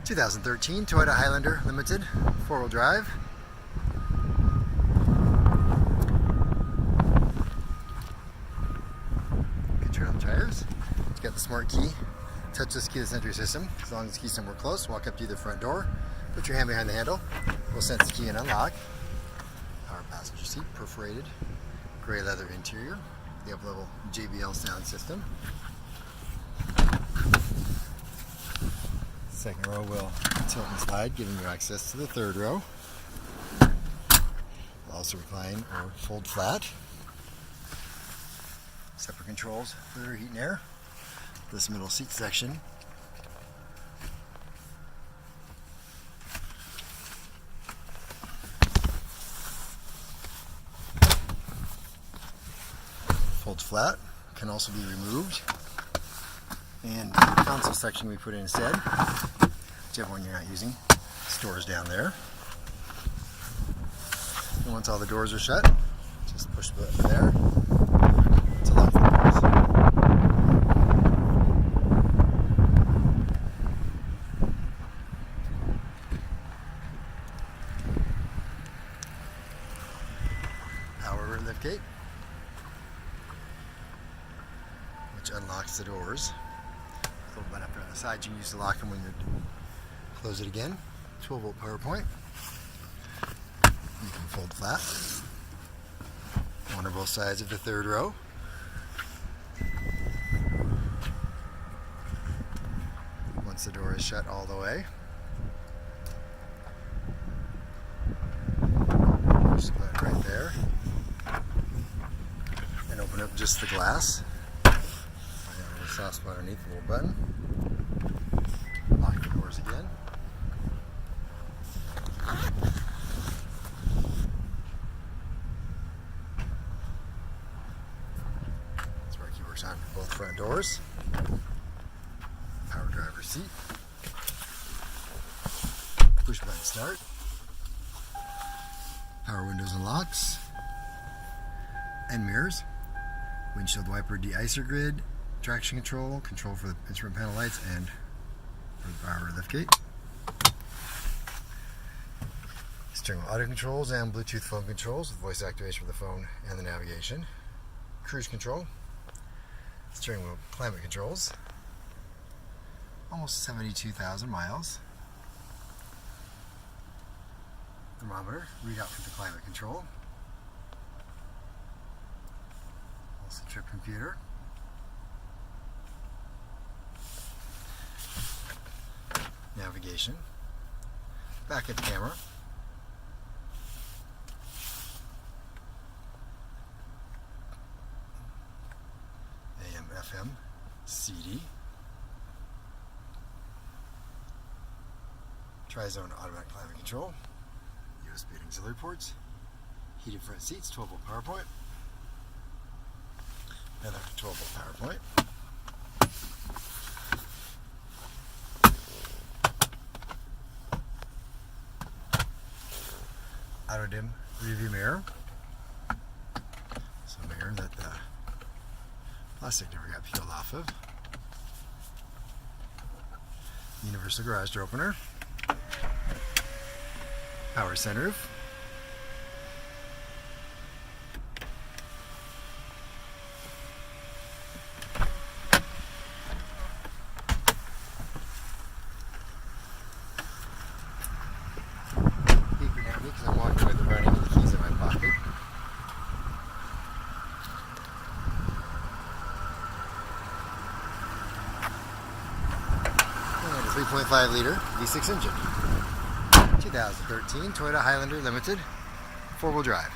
2013 Toyota Highlander Limited, 4-wheel drive. Good turn on the tires. It's got the smart key, touchless keyless entry system. As long as the key's somewhere close, walk up to the front door, put your hand behind the handle, we'll sense the key and unlock. Power passenger seat, perforated, gray leather interior, the up-level JBL sound system. Second row will tilt and slide, giving you access to the third row. Will also recline or fold flat. Separate controls for the heat and air. This middle seat section folds flat, can also be removed. And the console section we put in instead, whichever one you're not using, stores down there. And once all the doors are shut, just push the button there to lock the doors. Power liftgate, which unlocks the doors. Little button up there on the side you can use to lock them when you close it again. 12-volt power point. You can fold flat. One or both sides of the third row. Once the door is shut all the way, push the button right there and open up just the glass. Soft spot underneath the little button. Lock the doors again. That's where the key works on both front doors. Power driver seat. Push button start. Power windows and locks. And mirrors. Windshield wiper de-icer grid. Traction control, control for the instrument panel lights, and for the power liftgate. Steering wheel audio controls and Bluetooth phone controls with voice activation for the phone and the navigation. Cruise control. Steering wheel climate controls. Almost 72,000 miles. Thermometer, readout for the climate control. Also trip computer. Navigation, backup camera, AM, FM, CD, tri-zone automatic climate control, USB auxiliary ports, heated front seats, 12-volt power point, another 12-volt power point. Auto dim rearview mirror. So a mirror that the plastic never got peeled off of. Universal garage door opener. Power sunroof. Because I'm walking with the running of the keys in my pocket. And a 3.5 liter V6 engine. 2013 Toyota Highlander Limited, 4-wheel drive.